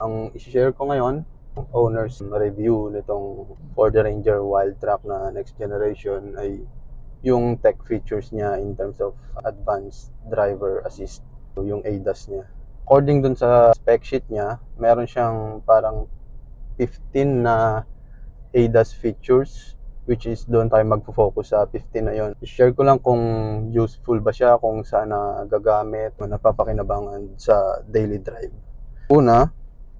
Ang i-share ko ngayon, owner's review nitong Ford Ranger Wildtrak na next generation ay yung tech features niya in terms of advanced driver assist, yung ADAS niya. According dun sa spec sheet niya, meron siyang parang 15 na ADAS features, which is doon tayo magfo-focus sa 15 na yon. I-share ko lang kung useful ba siya, kung saan na gagamit, napapakinabangan sa daily drive. Una,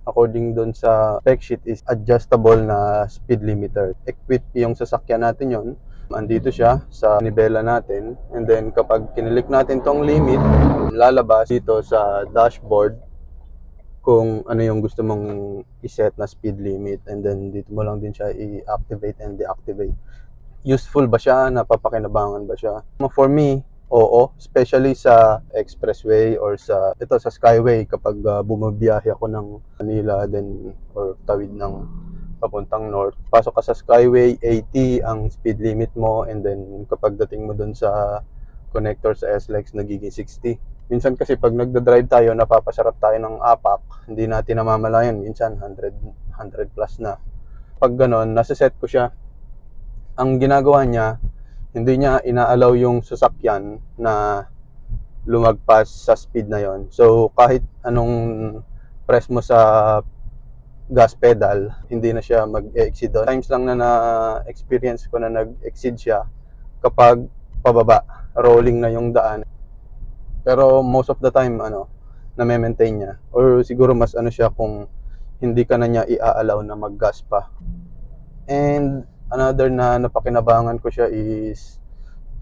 according doon sa spec sheet is adjustable na speed limiter. Equip yung sasakyan natin yon. Andito siya sa nibela natin, and then kapag kinilik natin tong limit, lalabas dito sa dashboard kung ano yung gusto mong iset na speed limit, and then dito mo lang din siya i-activate and deactivate. Useful ba siya? Napapakinabangan ba siya? For me, oo, especially sa expressway or sa Skyway kapag bumabiyahe ako ng Manila then or tawid ng papuntang north. Pasok ka sa Skyway, 80 ang speed limit mo, and then kapag dating mo dun sa connector sa SLEX nagiging 60. Minsan kasi pag nagda-drive tayo, napapasarap tayo ng apak, hindi natin namamalayan, minsan 100 plus na. Pag ganon, nasa-set ko siya. Ang ginagawa niya, hindi niya inaalaw yung sasakyan na lumagpas sa speed na yon. So kahit anong press mo sa gas pedal, hindi na siya mag-exceed doon. Times lang na na-experience ko na nag-exceed siya kapag pababa, rolling na yung daan. Pero most of the time, na-maintain niya. Or siguro mas siya kung hindi ka na niya i-allow na mag-gas pa. And another na napakinabangan ko siya is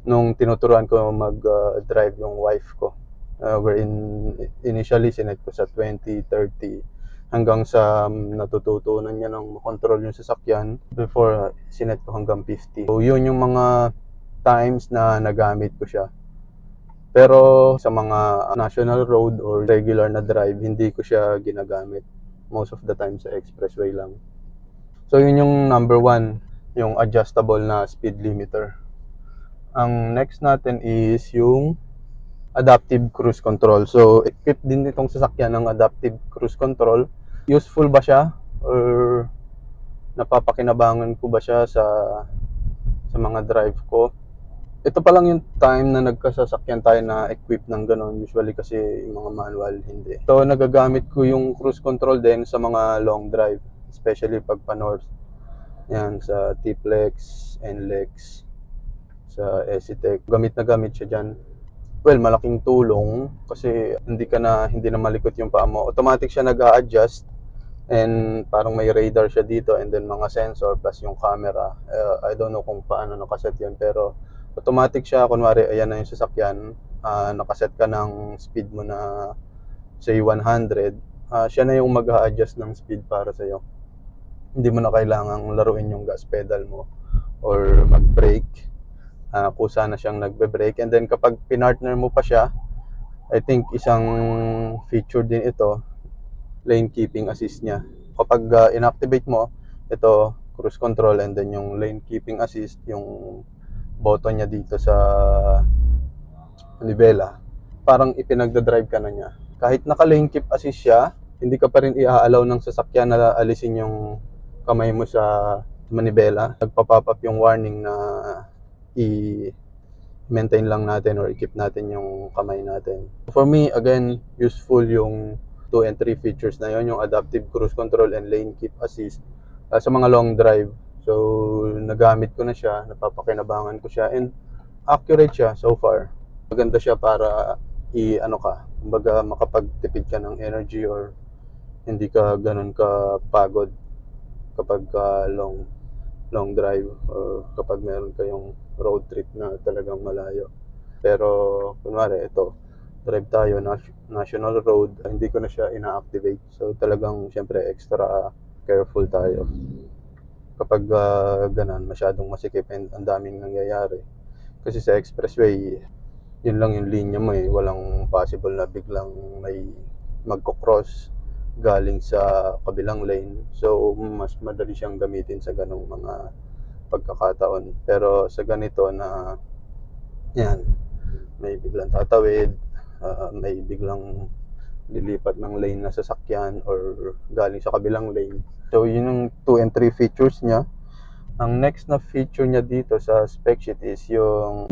nung tinuturuan ko mag-drive yung wife ko. Wherein initially sinet ko sa 20, 30 hanggang sa natututunan niya ng control yung sasakyan. Before sinet ko hanggang 50. So yun yung mga times na nagamit ko siya. Pero sa mga national road or regular na drive, hindi ko siya ginagamit. Most of the time sa expressway lang. So yun yung number 1, yung adjustable na speed limiter. Ang next natin is yung adaptive cruise control. So equip din itong sasakyan ng adaptive cruise control. Useful ba siya? Or napapakinabangan ko ba siya sa mga drive ko? Ito pa lang yung time na nagkasasakyan tayo na equip ng ganon. Usually kasi yung mga manual, hindi. So nagagamit ko yung cruise control din sa mga long drive, especially pag pa-north. Yan, sa T-Flex, NLEX, sa EasyTech. Gamit na gamit siya dyan. Well, malaking tulong kasi hindi na malikot yung paa mo. Automatic siya nag-a-adjust, and parang may radar siya dito, and then mga sensor plus yung camera. I don't know kung paano nakaset yun, pero automatic siya. Kunwari, ayan na yung sasakyan, nakaset ka ng speed mo na say 100, siya na yung mag-a-adjust ng speed para sa'yo. Hindi mo na kailangang laruin yung gas pedal mo or mag-brake. Kusa na siyang nagbe-brake. And then kapag pinartner mo pa siya, I think isang feature din ito, lane keeping assist niya. Kapag inactivate mo, ito cruise control, and then yung lane keeping assist, yung button niya dito sa nivela, parang ipinagdadrive ka na niya. Kahit naka-lane keep assist siya, hindi ka pa rin i-allow ng sasakyan na alisin yung kamay mo sa manibela. Nagpa-pop up yung warning na i-maintain lang natin or i-keep natin yung kamay natin. For me, again, useful yung 2 and 3 features na yon, yung adaptive cruise control and lane keep assist sa mga long drive. So, nagamit ko na siya, napapakinabangan ko siya, and accurate siya so far. Maganda siya para kumbaga makapagtipid ka ng energy or hindi ka ganun ka pagod kapag long drive or kapag meron kayong road trip na talagang malayo. Pero kunwari ito, drive tayo national road, hindi ko na siya ina-activate. So talagang syempre extra careful tayo. Kapag ganun, masyadong masikip and ang daming nangyayari. Kasi sa expressway, yun lang yung linya mo eh. Walang possible na biglang may magko-cross galing sa kabilang lane. So mas madali siyang gamitin sa ganong mga pagkakataon. Pero sa ganito na yan, may biglang tatawid, may biglang lilipat ng lane na sasakyan or galing sa kabilang lane. So yun yung 2 and 3 features niya. Ang next na feature niya dito sa spec sheet is yung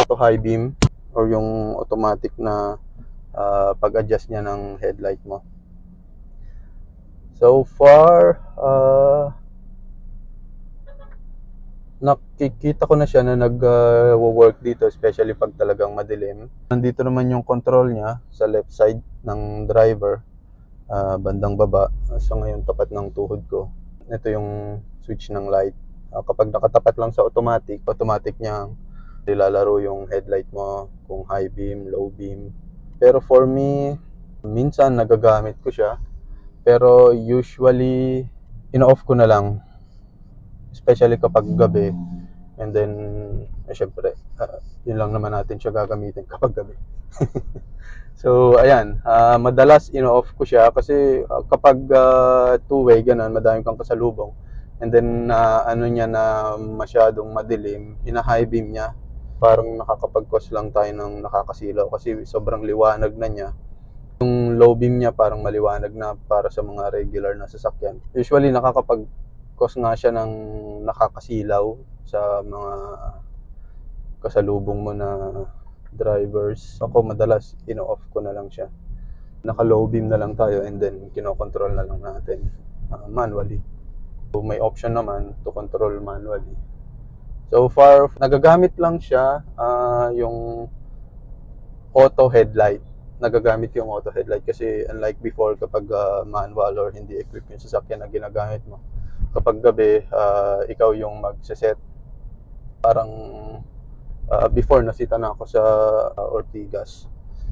auto high beam or yung automatic na pag-adjust niya ng headlight mo. So far, nakikita ko na siya na nag-work dito, especially pag talagang madilim. Nandito naman yung control niya sa left side ng driver, bandang baba. So ngayon tapat ng tuhod ko. Ito yung switch ng light. Kapag nakatapat lang sa automatic niya nilalaro yung headlight mo kung high beam, low beam. Pero for me, minsan nagagamit ko siya. Pero usually, ino-off ko na lang. Especially kapag gabi. And then, syempre, yun lang naman natin siya gagamitin kapag gabi. So, ayan. Madalas ino-off ko siya kasi kapag two-way, ganun, madami kang kasalubong. And then, ano niya na masyadong madilim, ina-high beam niya. Parang nakakapag-cause lang tayo ng nakakasilaw kasi sobrang liwanag na niya. Yung low beam niya parang maliwanag na para sa mga regular na sasakyan. Usually nakakapag-cause nga siya ng nakakasilaw sa mga kasalubong mo na drivers. Ako madalas ino-off ko na lang siya. Naka-low beam na lang tayo and then kino-control na lang natin manually. So, may option naman to control manually. So far, nagagamit lang siya yung auto headlight. Nagagamit yung auto headlight kasi unlike before kapag manual or hindi equipped yung sasakyan na ginagamit mo. Kapag gabi, ikaw yung magse-set. Parang before nasita na ako sa Ortigas.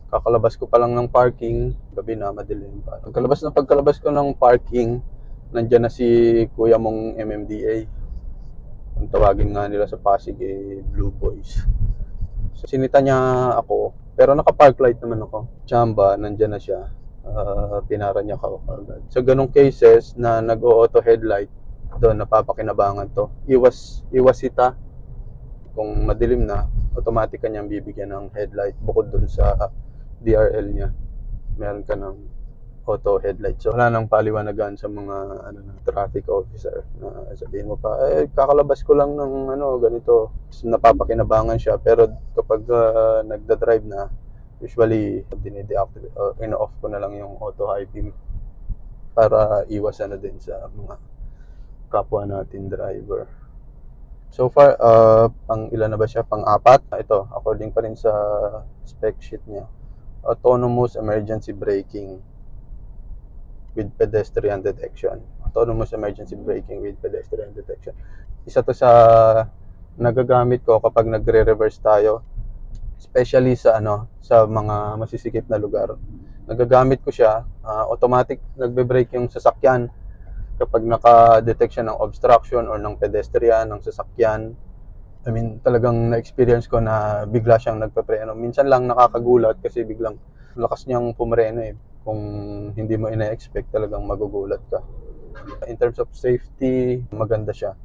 Kakalabas ko pa lang ng parking, gabi na, madilim pa. Pagkalabas ko ng parking, nandiyan na si kuya mong MMDA. Ang tawagin nga nila sa Pasig Blue Boys. So, sinita niya ako, pero naka-park light naman ako. Chamba, nandyan na siya. Pinara niya ako agad. So, ganong cases na nag-auto headlight, doon napapakinabangan to. Iwas sita. Kung madilim na, automatic ka niyang bibigyan ng headlight bukod doon sa DRL niya. Meron ka ng auto headlight. So, wala nang paliwanagan sa mga traffic officer na sabihin mo pa, kakalabas ko lang ng ganito. So, napapakinabangan siya. Pero kapag nagda-drive na, usually, dine-deactivate or in-off ko na lang yung auto high beam para iwasan na din sa mga kapwa natin driver. So far, pang ilan na ba siya? Pang-apat. Ito, according pa rin sa spec sheet niya. Autonomous emergency braking with pedestrian detection. Autonomous emergency braking with pedestrian detection. Isa to sa nagagamit ko kapag nagre-reverse tayo, especially sa sa mga masisikip na lugar. Nagagamit ko siya, automatic nagbe-brake yung sasakyan kapag naka-detect siya ng obstruction or ng pedestrian ng sasakyan. I mean, talagang na-experience ko na bigla siyang nagpe-preno. Minsan lang nakakagulat kasi biglang lakas niyang pumreno Kung hindi mo ina-expect, talagang magugulat ka. In terms of safety, maganda siya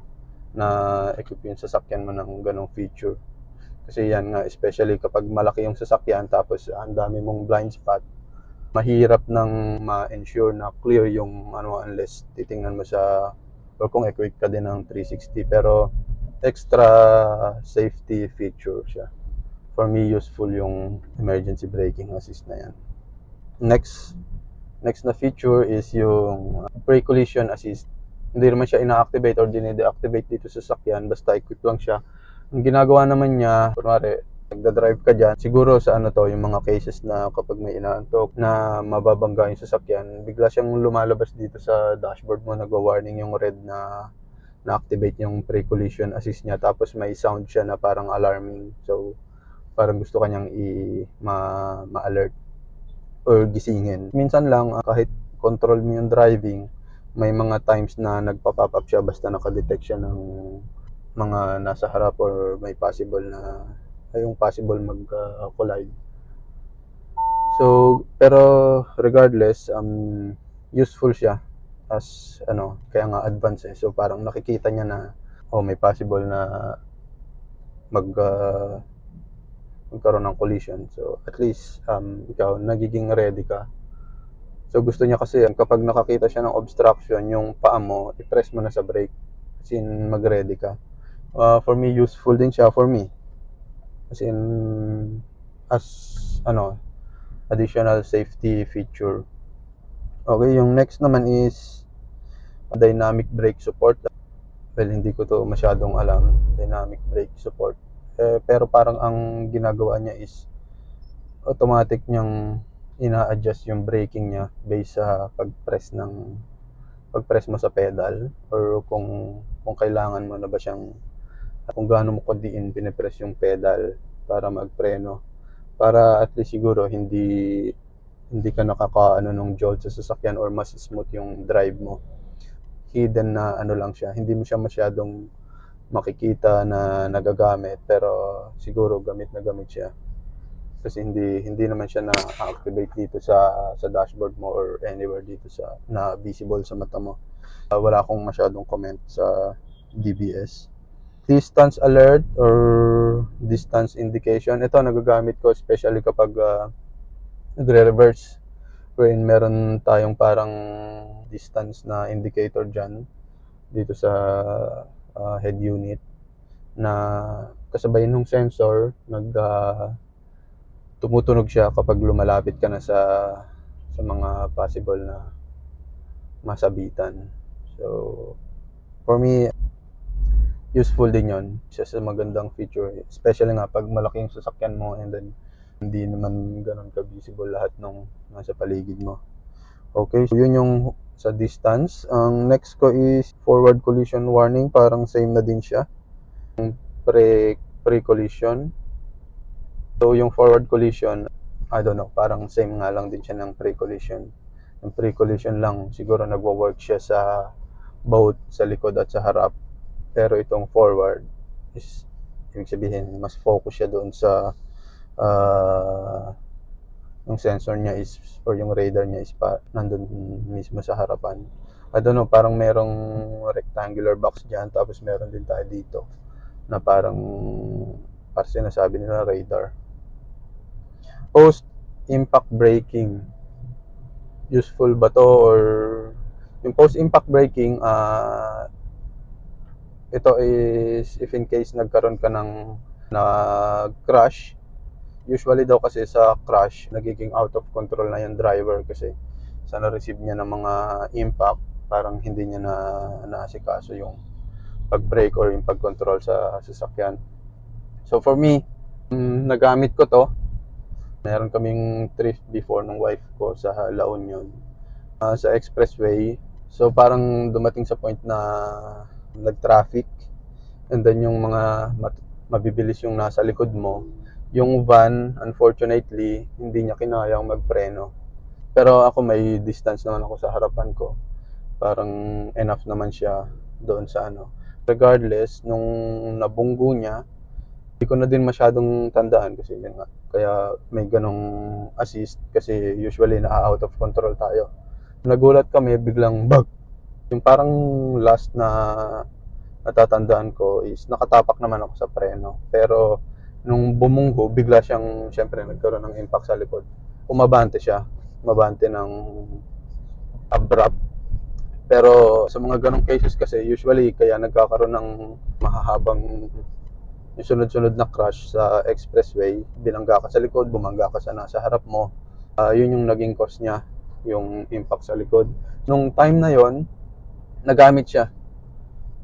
na equip yung sasakyan mo ng ganong feature. Kasi yan nga, especially kapag malaki yung sasakyan tapos ang dami mong blind spot, mahirap nang ma-ensure na clear yung unless titingnan mo sa or kung equip ka din ng 360. Pero extra safety feature siya. For me, useful yung emergency braking assist na yan. Next na feature is yung brake collision assist. Hindi naman siya ina-activate or dine-deactivate dito sa sasakyan, basta equip lang siya. Ang ginagawa naman niya, kunwari, nagda-drive ka dyan, siguro sa yung mga cases na kapag may inaantok na mababangga yung sasakyan, bigla siyang lumalabas dito sa dashboard mo, nagwa-warning yung red na na-activate yung brake collision assist niya, tapos may sound siya na parang alarming. So, parang gusto kanyang ma-alert or gisingin. Minsan lang, kahit control mo yung driving, may mga times na nagpa-pop up siya basta nakadetect siya ng mga nasa harap or may possible na ay yung possible mag-collide. So, pero regardless, useful siya as kaya nga advance eh. So parang nakikita niya na may possible na magkaroon ng collision. So at least ikaw nagiging ready ka. So gusto niya kasi kapag nakakita siya ng obstruction, yung paa mo, i-press mo na sa brake. As in, mag-ready ka. For me, useful din siya for me. As in, as additional safety feature. Okay, yung next naman is dynamic brake support. Well, hindi ko to masyadong alam, dynamic brake support. Pero parang ang ginagawa niya is automatic niyang ina-adjust yung braking niya based sa pag-press mo sa pedal, or kung kailangan mo na ba siyang, kung gaano mo kadiin pinipress yung pedal para magpreno, para at least siguro hindi ka nakakaano nung jolt sa sasakyan, or mas smooth yung drive mo. Hidden na lang siya, hindi mo siya masyadong makikita na nagagamit, pero siguro gamit na gamit siya. Kasi hindi naman siya na-activate dito sa dashboard mo or anywhere dito sa na visible sa mata mo. Wala akong masyadong comment sa DBS. Distance alert or distance indication, ito nagagamit ko especially kapag nagre-reverse, when meron tayong parang distance na indicator dyan dito sa head unit na kasabay ng sensor, tumutunog siya kapag lumalapit ka na sa mga possible na masabitan. So for me, useful din yon, isa sa magandang feature, especially nga pag malaki yung sasakyan mo and then hindi naman ganun ka-visible lahat ng nasa paligid mo. Okay, so yun yung sa distance. Ang next ko is forward collision warning, parang same na din siya. Pre-collision. So yung forward collision, I don't know, parang same nga lang din siya ng pre-collision. Yung pre-collision lang, siguro nagwo-work siya sa both sa likod at sa harap. Pero itong forward is, ibig sabihin, mas focus siya doon sa yung sensor niya is, or yung radar niya is nandun mismo sa harapan. I don't know, parang merong rectangular box dyan, tapos meron din tayo dito na parang sinasabi nila radar. Post-impact braking, useful ba to? Or yung post-impact braking, ito is if in case nagkaroon ka ng crash. Usually daw kasi sa crash, nagiging out of control na yung driver kasi sa na-receive niya ng mga impact, parang hindi niya naasikaso yung pag-brake or yung pag-control sa sasakyan. So for me, nagamit ko to. Meron kaming trip before ng wife ko sa La Union, sa expressway. So parang dumating sa point na nag-traffic, and then yung mga mabibilis yung nasa likod mo. Yung van, unfortunately, hindi niya kinayang magpreno. Pero ako, may distance naman ako sa harapan ko. Parang enough naman siya doon sa Regardless, nung nabunggo niya, hindi ko na din masyadong tandaan kasi yun nga. Kaya may ganong assist kasi usually na-out of control tayo. Nagulat kami, biglang bag. Yung parang last na natatandaan ko is nakatapak naman ako sa preno. Pero nung bumunggo, bigla siyang, syempre nagkaroon ng impact sa likod. Umabante siya. Umabante ng abrupt. Pero sa mga ganong cases kasi, usually kaya nagkakaroon ng mahahabang yung sunod-sunod na crash sa expressway, binangga ka sa likod, bumangga ka sa nasa harap mo. Yun yung naging cause niya, yung impact sa likod. Nung time na yon, nagamit siya.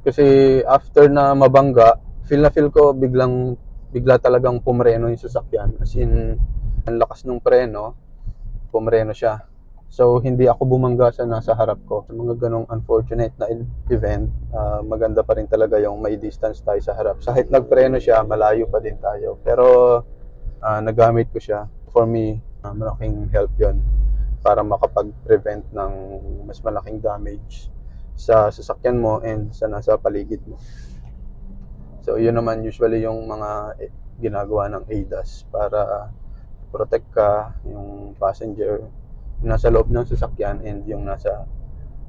Kasi after na mabangga, feel ko bigla talagang pumreno yung sasakyan. As in, ang lakas ng preno, pumreno siya. So, hindi ako bumangga sa nasa harap ko. Sa mga ganong unfortunate na event, maganda pa rin talaga yung may distance tayo sa harap. Kahit nagpreno siya, malayo pa din tayo. Pero, nagamit ko siya. For me, malaking help yon para makapag-prevent ng mas malaking damage sa sasakyan mo and sa nasa paligid mo. So, yun naman usually yung mga ginagawa ng ADAS para protect ka, yung passenger, yung nasa loob ng sasakyan and yung nasa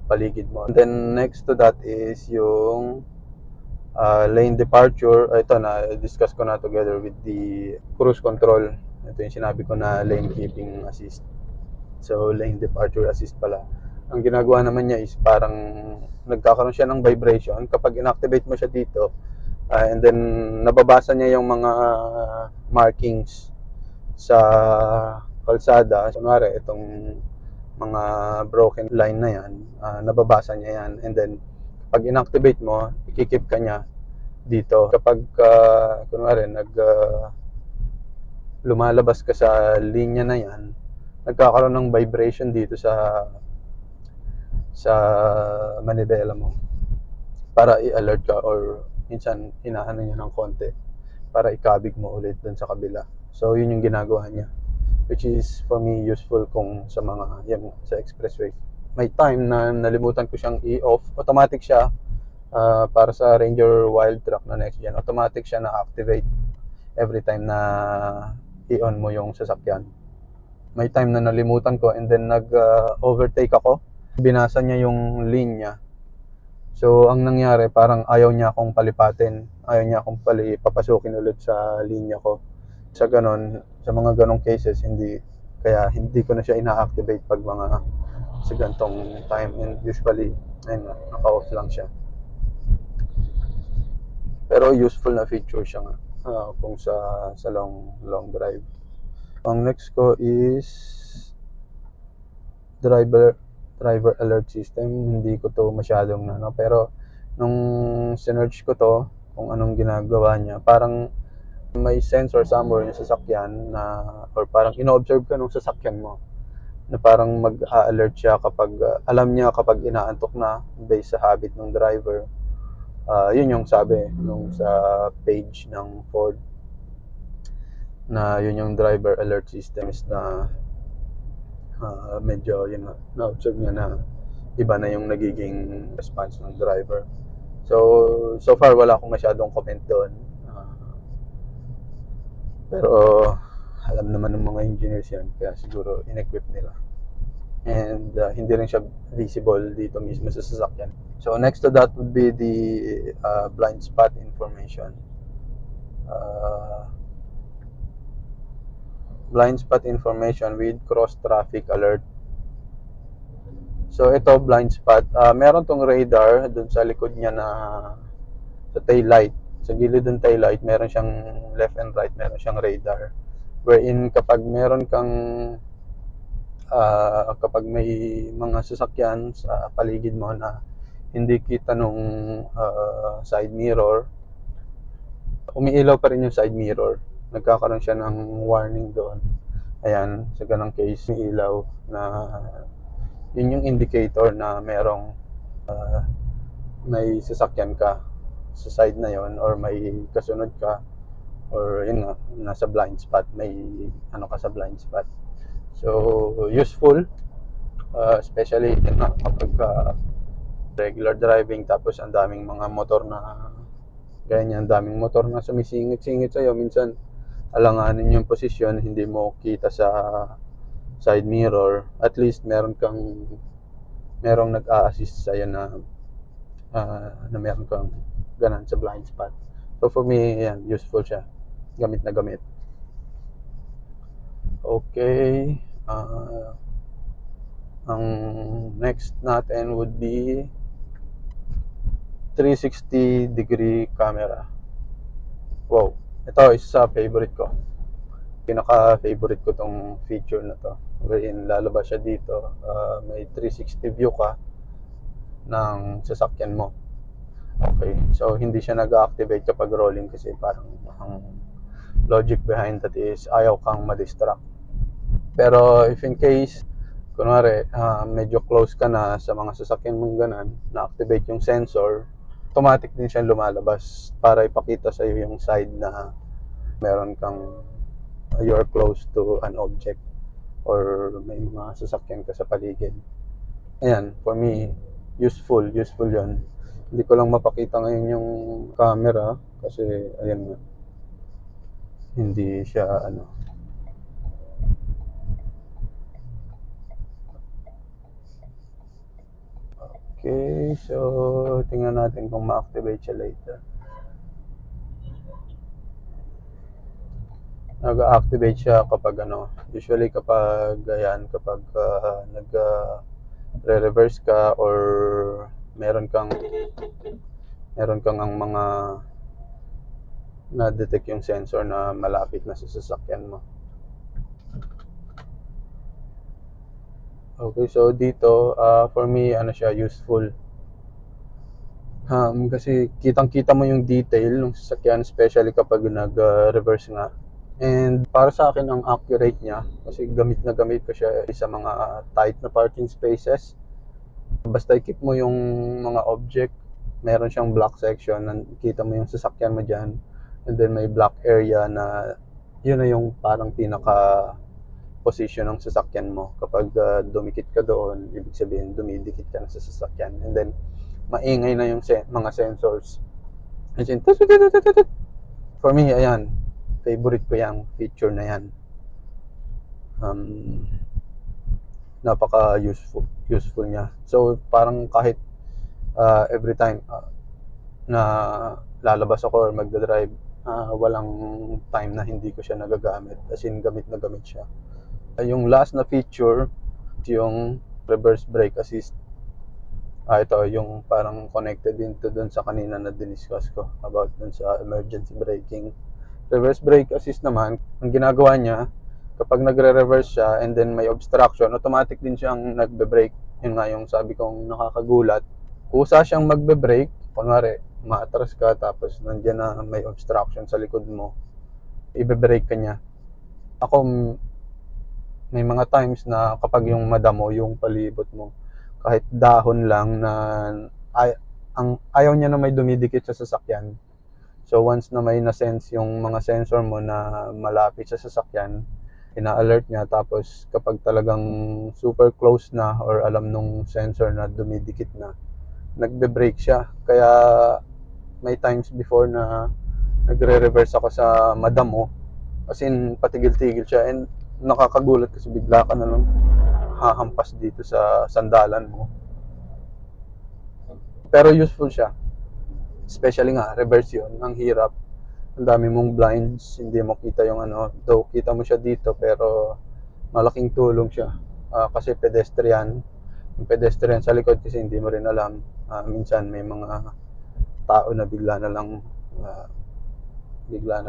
paligid mo. And then next to that is yung lane departure. Ito na discuss ko na together with the cruise control. Ito yung sinabi ko na lane keeping assist. So lane departure assist pala. Ang ginagawa naman niya is parang nagkakaroon siya ng vibration kapag inactivate mo siya dito. And then nababasa niya yung mga markings sa kalsada. Kunwari itong mga broken line na yan, nababasa niya yan. And then pag inactivate mo, ikikip ka niya dito. Kapag kunwari lumalabas ka sa linya na yan, nagkakaroon ng vibration dito sa manibela mo para i-alert ka, or minsan inaano niya ng konti para ikabig mo ulit dun sa kabila. So yun yung ginagawa niya, which is for me useful kung sa mga yan, sa expressway. May time na nalimutan ko siyang i-off. Automatic siya. Para sa Ranger Wild Track na next gen, automatic siya na-activate every time na i-on mo yung sasakyan. May time na nalimutan ko and then nag-overtake ako. Binasa niya yung linya. So, ang nangyari, parang ayaw niya akong palipatin. Ayaw niya akong papasukin ulit sa linya ko. Sa mga ganong cases, hindi ko na siya ina-activate pag mga sa gantong time, and usually naka-off lang siya. Pero useful na feature siya nga kung sa long drive. Ang next ko is driver alert system. Hindi ko to masyadong pero nung sinearch ko to kung anong ginagawa niya, parang may sensor somewhere yung sasakyan na, or parang ino-observe ka nung sasakyan mo na parang mag-a-alert siya kapag alam niya kapag inaantok na based sa habit ng driver. Yun yung sabi nung sa page ng Ford na yun yung driver alert systems na medyo yun na-observe niya na iba na yung nagiging response ng driver. So far wala akong masyadong comment doon. Pero alam naman ng mga engineers yan, kaya siguro in-equip nila. And hindi rin siya visible dito mismo sa sasakyan. So next to that would be the blind spot information. Blind spot information with cross traffic alert. So ito, blind spot. Meron tong radar dun sa likod niya na sa tail light. Sa gilid ng tail light, meron siyang left and right, meron siyang radar. Wherein kapag meron kang kapag may mga sasakyan sa paligid mo na hindi kita nung side mirror, umiilaw pa rin yung side mirror. Nagkakaroon siya ng warning doon. Ayan, sa ganang case, umiilaw na yun yung indicator na merong may sasakyan ka sa side na yon, or may kasunod ka, or yun nga, nasa blind spot, may ka sa blind spot. So useful, especially kapag regular driving, tapos ang daming mga motor na ganyan, daming motor na sumisingit-singit sa'yo. Minsan alanganin yung posisyon, hindi mo kita sa side mirror. At least merong nag-a-assist sa'yo na meron kang ganan sa blind spot. So for me, yan, useful siya. Gamit na gamit. Okay. Ang next natin would be 360 degree camera. Wow. Ito, isa sa favorite ko. Pinaka-favorite ko tong feature na to. Wherein lalabas siya dito. May 360 view ka ng sasakyan mo. Okay. So, hindi siya nag-activate kapag rolling kasi parang ang logic behind that is ayaw kang ma-distract. Pero if in case, kunwari, medyo close ka na sa mga sasakyan mong ganan, na-activate yung sensor, automatic din siya lumalabas para ipakita sa iyo yung side na meron kang you're close to an object or may mga sasakyan ka sa paligid. Ayan, for me, useful yun. Hindi ko lang mapakita ngayon yung camera kasi ayan nga, hindi siya ano. Okay, so tingnan natin kung ma-activate siya later. Nag-activate siya kapag ano, usually kapag ayan, kapag re-reverse ka or meron kang ang mga na-detect yung sensor na malapit na sa sasakyan mo. Okay, so dito for me ano siya, useful. Kasi kitang-kita mo yung detail ng sasakyan, especially kapag nag-reverse nga. And para sa akin ang accurate niya, kasi gamit na gamit ko siya sa mga tight na parking spaces. Basta i-keep mo yung mga object, meron siyang black section, nakita mo yung sasakyan mo dyan, and then may black area na yun na yung parang pinaka position ng sasakyan mo. Kapag dumikit ka doon, ibig sabihin dumidikit ka na sa sasakyan, and then maingay na yung mga sensors. As in, for me, ayan, favorite ko yung feature na yan. Napaka useful niya. So parang kahit every time na lalabas ako or magdadrive, walang time na hindi ko siya nagagamit. As in, gamit na gamit siya. Yung last na feature, yung reverse brake assist. Ito, yung parang connected din to dun sa kanina na diniscuss ko about dun sa emergency braking. Reverse brake assist naman, ang ginagawa niya, kapag nagre-reverse siya and then may obstruction, automatic din siyang nagbe-brake. Yun nga yung sabi kong nakakagulat. Kusa siyang magbe-brake, kunwari, maatras ka tapos nandiyan na may obstruction sa likod mo, ibe-brake ka niya. Ako, may mga times na kapag yung madamo yung palibot mo, kahit dahon lang na ayaw niya na may dumidikit sa sasakyan. So once na may na-sense yung mga sensor mo na malapit sa sasakyan, ina-alert niya, tapos kapag talagang super close na or alam nung sensor na dumidikit na, nagbe-brake siya. Kaya may times before na nagre-reverse ako sa madamo, as in patigil-tigil siya, and nakakagulat kasi bigla ka na lang hahampas dito sa sandalan mo. Pero useful siya, especially nga reverse yun, ang hirap, ang dami mong blinds, hindi mo kita yung ano, though kita mo siya dito pero malaking tulong siya. Kasi pedestrian, yung pedestrian sa likod kasi hindi mo rin alam, minsan may mga tao na bigla na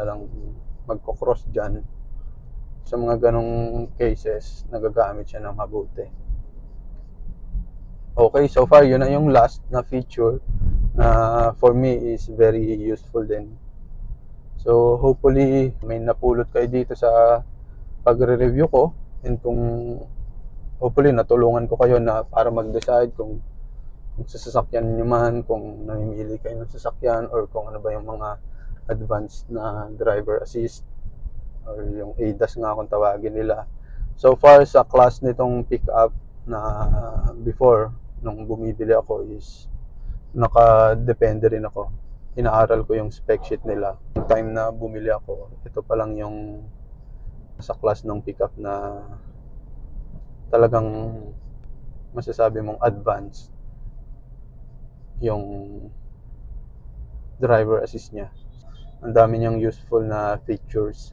lang magko-cross dyan. Sa mga ganong cases, nagagamit siya ng mabuti. Okay, so far yun na yung last na feature na for me is very useful din. So hopefully may napulot kayo dito sa pagre-review ko, and kung hopefully natulungan ko kayo na para mag-decide kung sa sasakyan nyo man, kung namimili kayo ng sasakyan, or kung ano ba yung mga advanced na driver assist or yung ADAS nga kung tawagin nila. So far sa class nitong pickup na before nung bumibili ako is nakadepende rin ako. Inaaral ko yung spec sheet nila. Yung time na bumili ako, ito pa lang yung sa class ng pickup na talagang masasabi mong advanced yung driver assist niya. Ang dami niyang useful na features.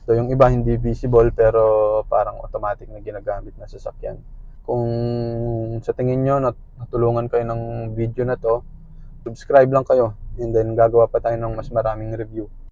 So yung iba hindi visible pero parang automatic na ginagamit na sasakyan. Kung sa tingin nyo natulungan kayo ng video na to, subscribe lang kayo, and then gagawa pa tayo ng mas maraming review.